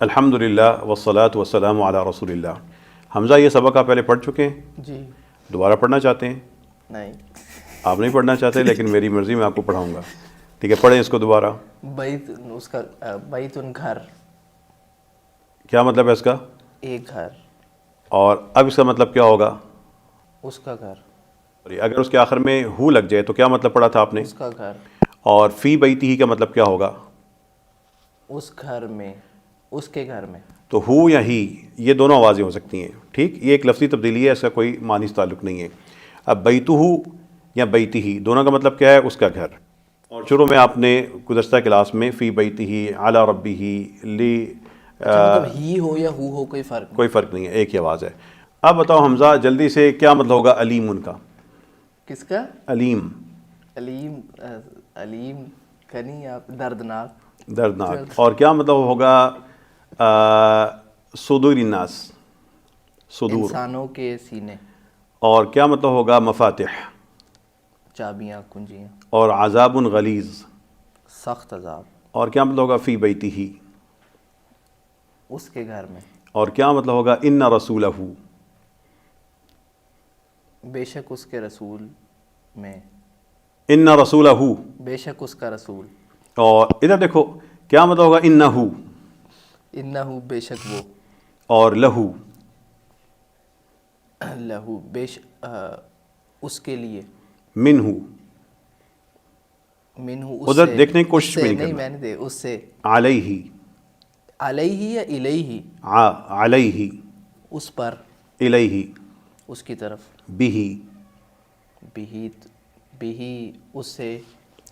الحمدللہ والصلاۃ والسلام علی رسول اللہ۔ حمزہ یہ سبق آپ پہلے پڑھ چکے ہیں؟ جی۔ دوبارہ پڑھنا چاہتے ہیں؟ نہیں، آپ نہیں پڑھنا چاہتے، لیکن میری مرضی میں آپ کو پڑھاؤں گا، ٹھیک ہے؟ پڑھیں اس کو دوبارہ۔ بیت، اس کا بیتن گھر، کیا مطلب ہے اس کا؟ ایک گھر، اور اب اس کا مطلب کیا ہوگا؟ اس کا گھر، اگر اس کے آخر میں ہو لگ جائے تو کیا مطلب پڑھا تھا آپ نے؟ اس کا گھر، اور فی بیتی ہی کا مطلب کیا ہوگا؟ اس گھر میں، اس کے گھر میں۔ تو ہو یا ہی یہ دونوں آوازیں ہو سکتی ہیں، ٹھیک؟ یہ ایک لفظی تبدیلی ہے، اس کا کوئی معنی سے تعلق نہیں ہے۔ اب بیتہ یا بیتی ہی دونوں کا مطلب کیا ہے؟ اس کا گھر۔ اور شروع میں آپ نے گزشتہ کلاس میں فی بیتی ہی علی ربی ہی لی، مطلب ہی ہو یا ہو کوئی فرق نہیں؟ کوئی فرق نہیں ہے، ایک ہی آواز ہے۔ اب بتاؤ حمزہ جلدی سے کیا مطلب ہوگا علیم ان کا؟ کس کا؟ علیم، علیم، علیم کنی آپ، دردناک، دردناک۔ اور کیا مطلب ہوگا صدور الناس، صدور۔ انسانوں کے سینے۔ اور کیا مطلب ہوگا مفاتح؟ چابیاں، کنجیاں۔ اور عذاب غلیظ۔ سخت عذاب۔ اور کیا مطلب ہوگا فی بیتی ہی؟ اس کے گھر میں۔ اور کیا مطلب ہوگا ان رسولہ؟ بے شک اس کے رسول میں، ان رسولہ، بے شک اس کا رسول۔ اور ادھر دیکھو کیا مطلب ہوگا انہ، انہو بے شک وہ، اور لہو، لہو بے شک اس کے لیے، منہ۔ منہ اس ادھر سے، دیکھنے کی کوشش اس سے نہیں نہیں، کرنا۔ میں نے دے اس سے، علیہ، علیہ یا الیہ، علیہ، اس پر، الیہ، اس کی طرف، بہی، بہی، بہی اس سے،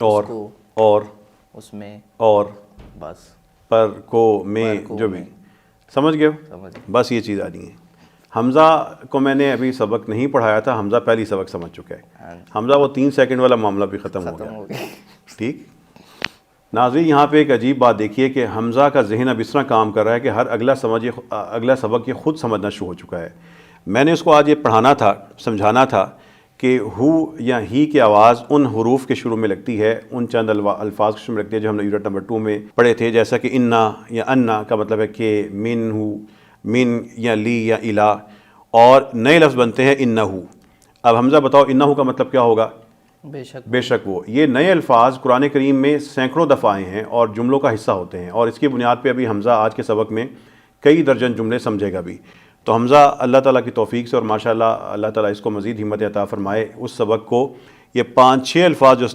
اور اس کو، اور اس میں، اور بس، پر کو میں، پر کو جو بھی میں۔ سمجھ گئے ہو؟ سمجھ گئے۔ بس یہ چیز آنی ہے۔ حمزہ کو میں نے ابھی سبق نہیں پڑھایا تھا، حمزہ پہلی سبق سمجھ چکا ہے۔ حمزہ وہ 3 سیکنڈ والا معاملہ بھی ختم ہو گیا، ٹھیک؟ ناظرین یہاں پہ ایک عجیب بات دیکھیے کہ حمزہ کا ذہن اب اس طرح کام کر رہا ہے کہ ہر اگلا سبق یہ خود سمجھنا شروع ہو چکا ہے۔ میں نے اس کو آج یہ پڑھانا تھا، سمجھانا تھا کہ ہو یا ہی کی آواز ان حروف کے شروع میں لگتی ہے، ان چند الفاظ کے شروع میں لگتی ہے جو ہم نے یونٹ نمبر 2 میں پڑھے تھے، جیسا کہ انا یا انا کا مطلب ہے کہ، من ہو، من یا لی یا الا، اور نئے لفظ بنتے ہیں انہو۔ اب حمزہ بتاؤ انہو کا مطلب کیا ہوگا؟ بے شک، بے شک وہ۔ یہ نئے الفاظ قرآن کریم میں سینکڑوں دفعہ آئے ہیں اور جملوں کا حصہ ہوتے ہیں، اور اس کی بنیاد پہ ابھی حمزہ آج کے سبق میں کئی درجن جملے سمجھے گا بھی۔ تو حمزہ اللہ تعالیٰ کی توفیق سے، اور ماشاءاللہ اللہ تعالیٰ اس کو مزید ہمت عطا فرمائے، اس سبق کو یہ 5-6 الفاظ جو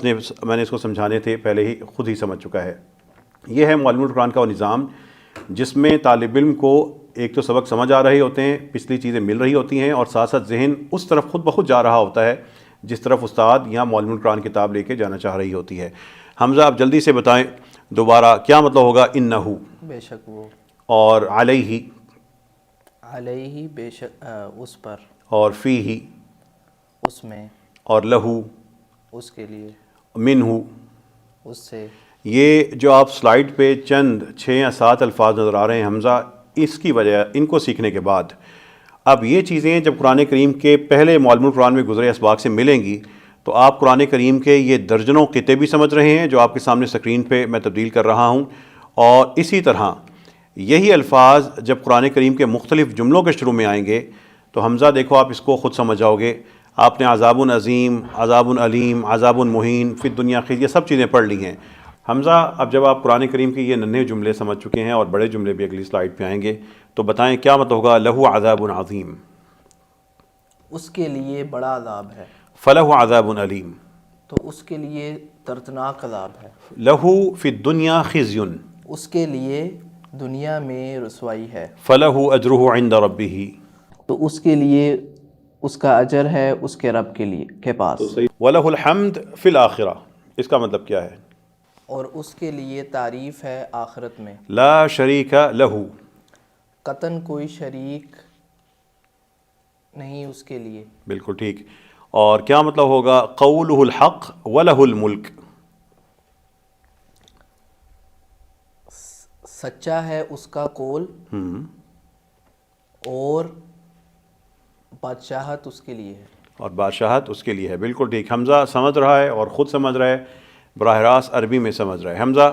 میں نے اس کو سمجھانے تھے پہلے ہی خود ہی سمجھ چکا ہے۔ یہ ہے معلم القرآن کا وہ نظام جس میں طالب علم کو ایک تو سبق سمجھ آ رہے ہوتے ہیں، پچھلی چیزیں مل رہی ہوتی ہیں، اور ساتھ ساتھ ذہن اس طرف خود بخود جا رہا ہوتا ہے جس طرف استاد یا معلم القرآن کتاب لے کے جانا چاہ رہی ہوتی ہے۔ حمزہ آپ جلدی سے بتائیں دوبارہ کیا مطلب ہوگا انہو؟ بے شک وہ، اور علیہ، علیہ بے شک اس پر، اور فیہ، اس میں، اور لہو، اس کے لیے، منہ۔ اس سے۔ یہ جو آپ سلائیڈ پہ چند 6 یا 7 الفاظ نظر آ رہے ہیں حمزہ، اس کی وجہ ان کو سیکھنے کے بعد اب یہ چیزیں جب قرآن کریم کے پہلے معلم القرآن میں گزرے اسباق سے ملیں گی تو آپ قرآن کریم کے یہ درجنوں قطعے بھی سمجھ رہے ہیں جو آپ کے سامنے سکرین پہ میں تبدیل کر رہا ہوں، اور اسی طرح یہی الفاظ جب قرآن کریم کے مختلف جملوں کے شروع میں آئیں گے تو حمزہ دیکھو آپ اس کو خود سمجھ جاؤ گے۔ آپ نے عذاب عظیم، عذاب علیم، عذاب مہین، فی الدنیا خزی، یہ سب چیزیں پڑھ لی ہیں۔ حمزہ اب جب آپ قرآن کریم کے یہ ننھے جملے سمجھ چکے ہیں، اور بڑے جملے بھی اگلی سلائیڈ پہ آئیں گے، تو بتائیں کیا مطلب ہوگا لہو عذاب عظیم؟ اس کے لیے بڑا عذاب ہے۔ فلہ عذاب علیم، تو اس کے لیے دردناک عذاب ہے۔ لہو فی الدنیا خزی، اس کے لیے دنیا میں رسوائی ہے۔ فلہ اجرہ عند ربہ، تو اس کے لیے اس کا اجر ہے اس کے رب کے لیے کے پاس۔ وَلَهُ الْحَمْدُ فِي الْآخِرَةِ، اس کا مطلب کیا ہے؟ اور اس کے لیے تعریف ہے آخرت میں۔ لا شریک لہ، قطعاً کوئی شریک نہیں اس کے لیے۔ بالکل ٹھیک۔ اور کیا مطلب ہوگا قولہ الحق وَلَهُ الْمُلْک؟ سچا ہے اس کا قول، اور بادشاہت اس کے لیے ہے۔ اور بادشاہت اس کے لیے ہے، بالکل ٹھیک۔ حمزہ سمجھ رہا ہے اور خود سمجھ رہا ہے، براہ راست عربی میں سمجھ رہا ہے۔ حمزہ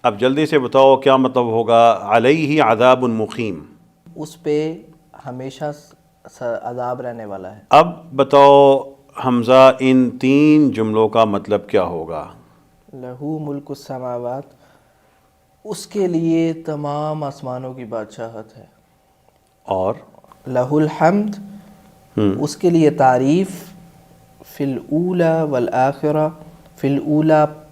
اب جلدی سے بتاؤ کیا مطلب ہوگا علیہ عذاب مقیم؟ اس پہ ہمیشہ عذاب رہنے والا ہے۔ اب بتاؤ حمزہ ان تین جملوں کا مطلب کیا ہوگا؟ لہو ملک السماوات، اس کے لیے تمام آسمانوں کی بادشاہت ہے، اور لہ الحمد، اس کے لیے تعریف، فی الاولی والآخرہ، فی الاولی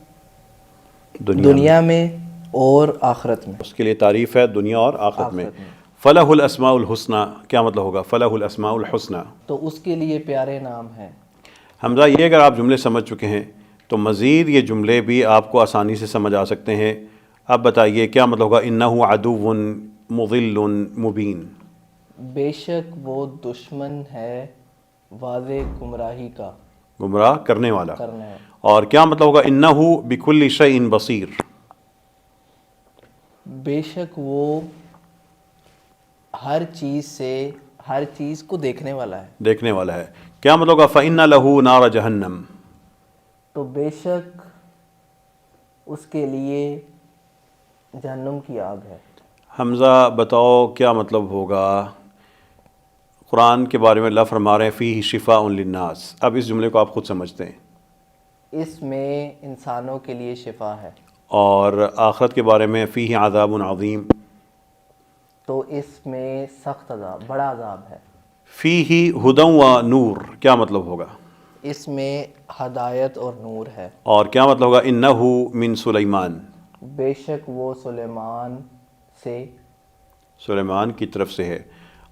دنیا میں اور آخرت میں، اس کے لیے تعریف ہے دنیا اور آخرت میں۔ فلہ الاسماء الحسنی، کیا مطلب ہوگا فلہ الاسماء الحسنی؟ تو اس کے لیے پیارے نام ہیں۔ حمزہ یہ اگر آپ جملے سمجھ چکے ہیں تو مزید یہ جملے بھی آپ کو آسانی سے سمجھ آ سکتے ہیں۔ اب بتائیے کیا مطلب ہوگا انہ عدو مضل مبین؟ بے شک وہ دشمن ہے واضح گمراہی کا، گمراہ کرنے والا۔ کرنا ہے۔ اور کیا مطلب ہوگا انہ بکل شیء بصیر؟ بے شک وہ ہر چیز سے، ہر چیز کو دیکھنے والا ہے۔ دیکھنے والا ہے۔ کیا مطلب ہوگا فإن لہ نار جہنم؟ تو بے شک اس کے لیے جہنم کی آگ ہے۔ حمزہ بتاؤ کیا مطلب ہوگا؟ قرآن کے بارے میں اللہ فرما رہے ہیں فیہ شفاء للناس، اب اس جملے کو آپ خود سمجھتے ہیں۔ اس میں انسانوں کے لیے شفا ہے۔ اور آخرت کے بارے میں فیہ عذاب عظیم، تو اس میں سخت عذاب، بڑا عذاب ہے۔ فیہ ہدی و نور، کیا مطلب ہوگا؟ اس میں ہدایت اور نور ہے۔ اور کیا مطلب ہوگا انہ من سلیمان؟ بے شک وہ سلیمان سے، سلیمان کی طرف سے ہے۔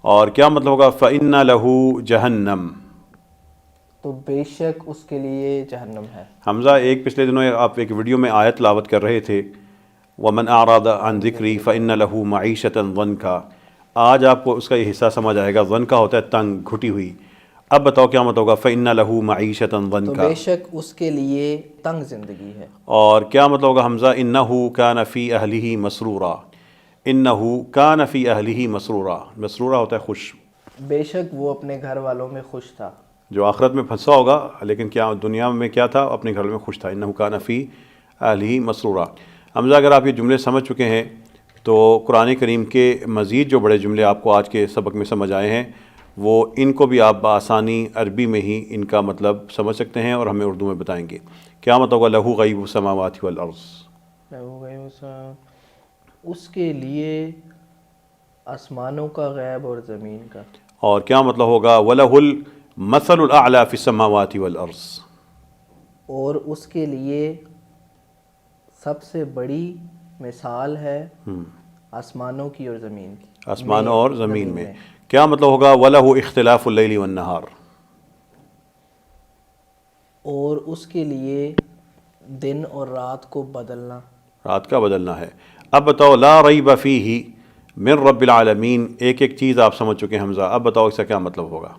اور کیا مطلب ہوگا فإن لہ جہنم؟ تو بے شک اس کے لیے جہنم ہے۔ حمزہ ایک پچھلے دنوں آپ ایک ویڈیو میں آیت تلاوت کر رہے تھے وَمَنْ أَعْرَضَ عَنْ ذِكْرِي فَإِنَّ لَهُ مَعِيشَةً ضَنْكَا، آج آپ کو اس کا یہ حصہ سمجھ آئے گا۔ ضنکا ہوتا ہے تنگ، گھٹی ہوئی۔ اب بتاؤ کیا مطلب ہوگا فإنَّ لَهُ مَعِيشَةً تو ضَنْكَا؟ بے شک اس کے لیے تنگ زندگی ہے۔ اور کیا مطلب ہوگا حمزہ إِنَّهُ كَانَ فِي أَهْلِهِ مَسْرُورًا؟ إِنَّهُ كَانَ فِي أَهْلِهِ مَسْرُورًا، مسرورہ ہوتا ہے خوش۔ بے شک وہ اپنے گھر والوں میں خوش تھا۔ جو آخرت میں پھنسا ہوگا لیکن کیا دنیا میں کیا تھا، اپنے گھر میں خوش تھا۔ إِنَّهُ كَانَ فِي أَهْلِهِ مَسْرُورًا۔ حمزہ اگر آپ یہ جملے سمجھ چکے ہیں تو قرآن کریم کے مزید جو بڑے جملے آپ کو آج کے سبق میں سمجھ آئے ہیں وہ ان کو بھی آپ بآسانی عربی میں ہی ان کا مطلب سمجھ سکتے ہیں اور ہمیں اردو میں بتائیں گے۔ کیا مطلب ہوگا لہو غیب السماوات والارض؟ اس کے لیے آسمانوں کا غیب اور زمین کا۔ اور کیا مطلب ہوگا وَلَهُ الْمَثَلُ الْأَعْلَى فِي السَّمَاوَاتِ وَالْأَرْضِ؟ اور اس کے لیے سب سے بڑی مثال ہے آسمانوں کی اور زمین کی، آسمان اور زمین میں۔ کیا مطلب ہوگا وَلَهُ اخْتِلَافُ اللَّيْلِ وَالنَّهَارِ؟ اور اس کے لیے دن اور رات کو بدلنا، رات کا بدلنا ہے۔ اب بتاؤ لا ریب فیہ من رب العالمین، ایک ایک چیز آپ سمجھ چکے ہیں حمزہ، اب بتاؤ اس کا کیا مطلب ہوگا؟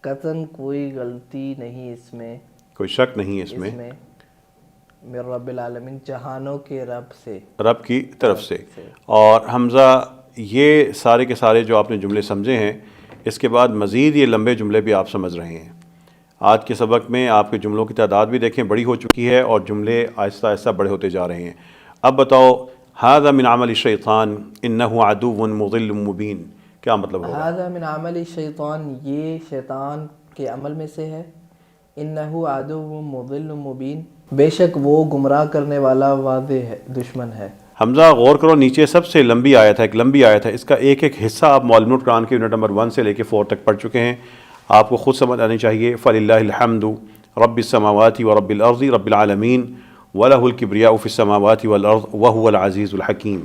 قطعاً کوئی غلطی نہیں اس میں، کوئی شک نہیں اس میں، من رب العالمین، جہانوں کے رب سے، رب کی طرف سے۔ اور حمزہ یہ سارے کے سارے جو آپ نے جملے سمجھے ہیں، اس کے بعد مزید یہ لمبے جملے بھی آپ سمجھ رہے ہیں۔ آج کے سبق میں آپ کے جملوں کی تعداد بھی دیکھیں بڑی ہو چکی ہے اور جملے آہستہ آہستہ بڑے ہوتے جا رہے ہیں۔ اب بتاؤ ھذا من عمل الشیطان انہ عدو مضل مبین، کیا مطلب ہوگا؟ ھذا من عمل الشیطان، یہ شیطان کے عمل میں سے ہے، انہ عدو مضل مبین، بے شک وہ گمراہ کرنے والا واضح ہے، دشمن ہے۔ حمزہ غور کرو، نیچے سب سے لمبی آیت ہے، ایک لمبی آیت ہے، اس کا ایک ایک حصہ آپ معلم القرآن کے یونٹ نمبر 1 سے لے کے 4 تک پڑھ چکے ہیں، آپ کو خود سمجھ آنی چاہیے۔ فَلِلَّهِ الْحَمْدُ رَبِّ السَّمَاوَاتِ وَرَبِّ الْأَرْضِ رَبِّ الْعَالَمِينَ وَلَهُ الْكِبْرِيَاءُ فِي السَّمَاوَاتِ وَالْأَرْضِ وَهُوَ الْعَزِيزُ الْحَكِيمُ۔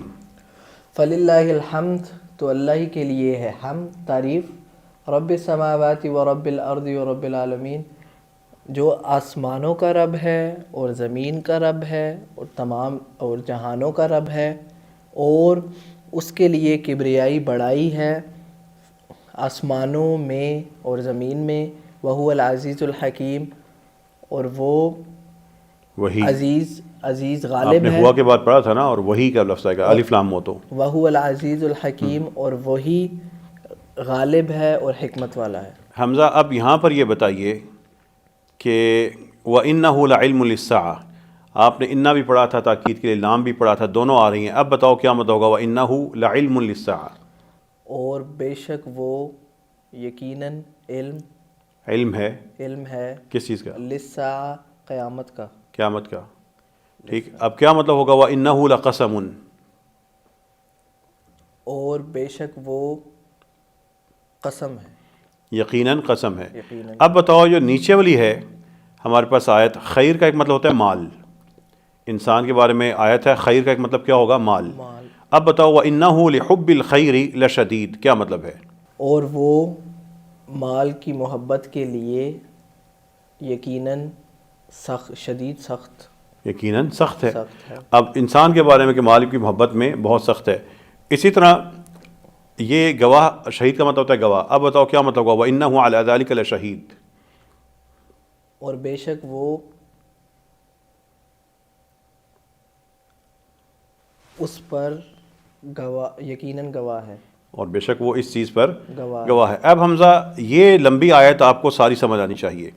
فَلِلَّهِ الْحَمْدُ، تو اللہ ہی کے لیے ہے حمد، تعریف، رب السماوات ورب الارض ورب العالمین، جو آسمانوں کا رب ہے اور زمین کا رب ہے اور تمام اور جہانوں کا رب ہے، اور اس کے لیے کبریائی بڑائی ہے آسمانوں میں اور زمین میں، وہو العزیز الحکیم، اور وہ وہی عزیز غالب آپ نے ہے۔ ہوا کے بعد پڑھا تھا نا، اور وہی کا لفظ آئے گا، الف لام مو تو۔ وہو العزیز الحکیم، اور وہی غالب ہے اور حکمت والا ہے۔ حمزہ اب یہاں پر یہ بتائیے کہ وَإِنَّهُ لَعِلْمٌ لِلسَّاعَةِ، آپ نے انا بھی پڑھا تھا تاکید کے لیے، لام بھی پڑھا تھا، دونوں آ رہی ہیں. اب بتاؤ کیا مطلب ہوگا وَإِنَّهُ لَعِلْمٌ لِلسَّاعَةِ؟ اور بے شک وہ یقیناً علم ہے علم ہے کس چیز کا؟ للساعہ قیامت کا. قیامت کا. ٹھیک. اب کیا مطلب ہوگا وَإِنَّهُ لَقَسَمٌ؟ اور بے شک وہ قسم ہے. یقیناً قسم ہے. یقیناً. اب بتاؤ جو نیچے والی ہے ہمارے پاس آیت، خیر کا ایک مطلب ہوتا ہے مال، انسان کے بارے میں آیت ہے، خیر کا ایک مطلب کیا ہوگا؟ مال. مال. اب بتاؤ وَإِنَّهُ لِحُبِّ الْخَيْرِ لَشَدِيدٌ، کیا مطلب ہے؟ اور وہ مال کی محبت کے لیے یقیناً شدید سخت یقیناً سخت ہے. سخت ہے. اب انسان کے بارے میں کہ مال کی محبت میں بہت سخت ہے. اسی طرح یہ گواہ، شہید کا مطلب ہوتا ہے گواہ. اب بتاؤ کیا مطلب ہوگا وَإِنَّهُ عَلَى ذَلِكَ لَشَهِيدٌ؟ اور بے شک وہ اس پر گواہ، یقیناً گواہ ہے. اور بے شک وہ اس چیز پر گواہ ہے. اب حمزہ یہ لمبی آیت آپ کو ساری سمجھ آنی چاہیے.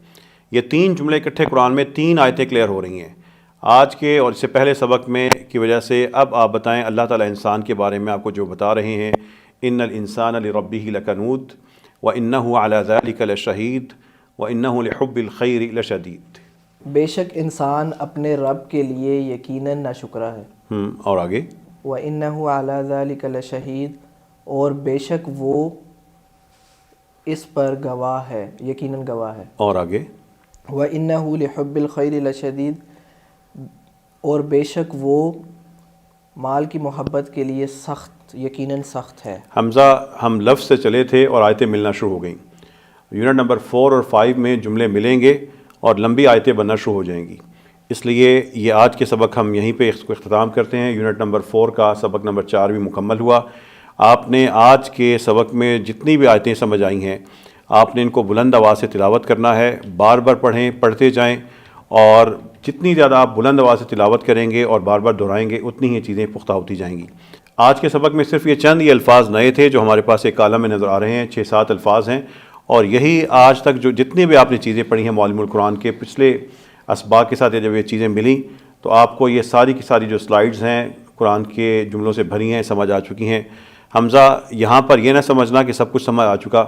یہ 3 جملے اکٹھے قرآن میں 3 آیتیں کلیئر ہو رہی ہیں آج کے اور اس سے پہلے سبق میں کی وجہ سے. اب آپ بتائیں اللہ تعالیٰ انسان کے بارے میں آپ کو جو بتا رہے ہیں، ان الانسان لربہ لکنود وانہ علی ذلک لشہید وانہ لحب الخیر لشدید. بے شک انسان اپنے رب کے لیے یقیناً ناشکرا ہے. اور آگے وَإِنَّهُ عَلَى ذَلِكَ لَشَهِيدٌ، اور بے شک وہ اس پر گواہ ہے، یقیناً گواہ ہے. اور آگے وَإِنَّهُ لِحُبِّ الْخَيْرِ لَشَدِيدٌ، اور بے شک وہ مال کی محبت کے لیے سخت، یقیناً سخت ہے. حمزہ ہم لفظ سے چلے تھے اور آیتیں ملنا شروع ہو گئیں. یونٹ نمبر 4 اور 5 میں جملے ملیں گے اور لمبی آیتیں بننا شروع ہو جائیں گی. اس لیے یہ آج کے سبق ہم یہیں پہ اس کو اختتام کرتے ہیں. یونٹ نمبر 4 کا سبق نمبر 4 بھی مکمل ہوا. آپ نے آج کے سبق میں جتنی بھی آیتیں سمجھ آئی ہیں آپ نے ان کو بلند آواز سے تلاوت کرنا ہے. بار بار پڑھیں، پڑھتے جائیں، اور جتنی زیادہ آپ بلند آواز سے تلاوت کریں گے اور بار بار دہرائیں گے اتنی ہی چیزیں پختہ ہوتی جائیں گی. آج کے سبق میں صرف یہ چند یہ الفاظ نئے تھے جو ہمارے پاس ایک کالم میں نظر آ رہے ہیں. 6-7 الفاظ ہیں، اور یہی آج تک جو جتنی بھی آپ نے چیزیں پڑھی ہیں معلم القرآن کے پچھلے اسباق کے ساتھ جب یہ چیزیں ملیں تو آپ کو یہ ساری کی ساری جو سلائیڈز ہیں قرآن کے جملوں سے بھری ہیں، سمجھ آ چکی ہیں. حمزہ یہاں پر یہ نہ سمجھنا کہ سب کچھ سمجھ آ چکا،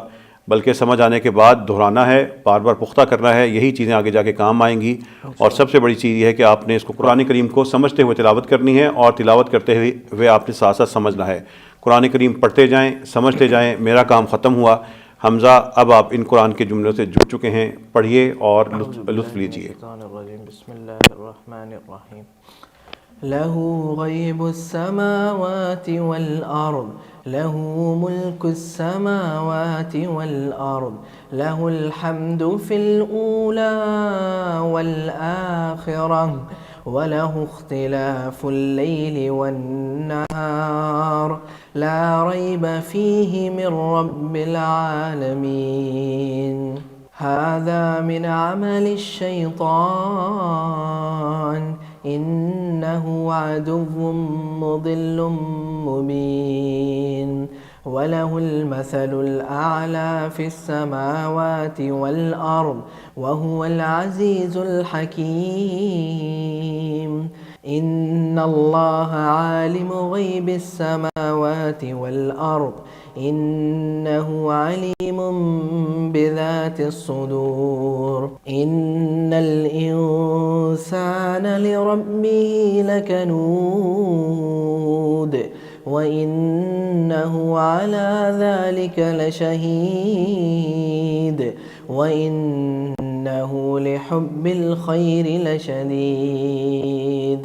بلکہ سمجھ آنے کے بعد دہرانا ہے، بار بار پختہ کرنا ہے. یہی چیزیں آگے جا کے کام آئیں گی. اور سب سے بڑی چیز یہ ہے کہ آپ نے اس کو قرآن کریم کو سمجھتے ہوئے تلاوت کرنی ہے، اور تلاوت کرتے ہوئے آپ نے ساتھ ساتھ سمجھنا ہے. قرآن کریم پڑھتے جائیں، سمجھتے جائیں. میرا کام ختم ہوا. حمزہ اب آپ ان قرآن کے جملوں سے جڑ چکے ہیں، پڑھیے اور لطف لیجیے. بسم اللہ الرحمن الرحیم. لہ غیب السماوات والارض لہ ملک السماوات والارض لہ الحمد فی الاولی والآخرہ وَلَهُ اخْتِلَافُ اللَّيْلِ وَالنَّهَارِ لَا رَيْبَ فِيهِ مِنْ رَبِّ الْعَالَمِينَ. هَذَا مِنْ عَمَلِ الشَّيْطَانِ إِنَّهُ عَدُوٌّ مُضِلٌّ مُبِينٌ. وَلَهُ الْمَثَلُ الْأَعْلَى فِي السَّمَاوَاتِ وَالْأَرْضِ وَهُوَ الْعَزِيزُ الْحَكِيمُ. إِنَّ اللَّهَ عَالِمُ غَيْبِ السَّمَاوَاتِ وَالْأَرْضِ إِنَّهُ عَلِيمٌ بِذَاتِ الصُّدُورِ. إِنَّ الْإِنسَانَ لِرَبِّهِ لَكَنُودٌ وَإِنَّهُ عَلَى ذَلِكَ لَشَهِيدٌ وَإِنَّهُ لِحُبِّ الْخَيْرِ لَشَدِيدٌ.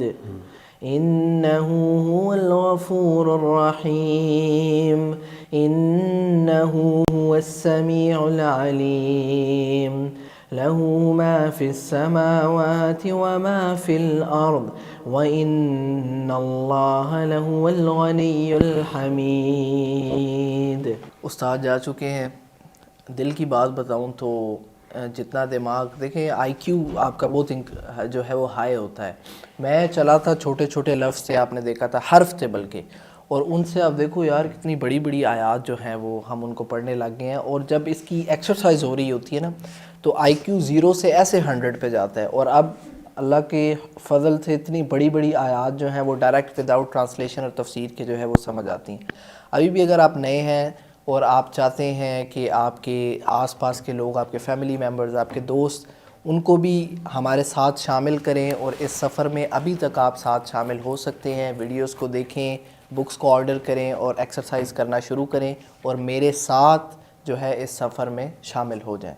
إِنَّهُ هُوَ الْغَفُورُ الرَّحِيمُ. إِنَّهُ هُوَ السَّمِيعُ الْعَلِيمُ. لَهُ مَا فِي السَّمَاوَاتِ وَمَا فِي الْأَرْضِ وَإِنَّ اللَّهَ لَهُوَ الْغَنِيُّ الْحَمِيدُ. استاد جا چکے ہیں. دل کی بات بتاؤں تو جتنا دماغ دیکھیں آئی کیو آپ کا بہت جو ہے وہ ہائی ہوتا ہے. میں چلا تھا چھوٹے چھوٹے لفظ سے، آپ نے دیکھا تھا حرف تھے بلکہ، اور ان سے آپ دیکھو یار کتنی بڑی بڑی آیات جو ہیں وہ ہم ان کو پڑھنے لگ گئے ہیں. اور جب اس کی ایکسرسائز ہو رہی ہوتی ہے نا تو آئی کیو 0 سے ایسے 100 پہ جاتا ہے. اور اب اللہ کے فضل سے اتنی بڑی بڑی آیات جو ہیں وہ ڈائریکٹ وداؤٹ ٹرانسلیشن اور تفسیر کے جو ہے وہ سمجھ آتی ہیں. ابھی بھی اگر آپ نئے ہیں اور آپ چاہتے ہیں کہ آپ کے آس پاس کے لوگ، آپ کے فیملی ممبرز، آپ کے دوست، ان کو بھی ہمارے ساتھ شامل کریں اور اس سفر میں ابھی تک آپ ساتھ شامل ہو سکتے ہیں. ویڈیوز کو دیکھیں، بکس کو آرڈر کریں اور ایکسرسائز کرنا شروع کریں اور میرے ساتھ جو ہے اس سفر میں شامل ہو جائیں.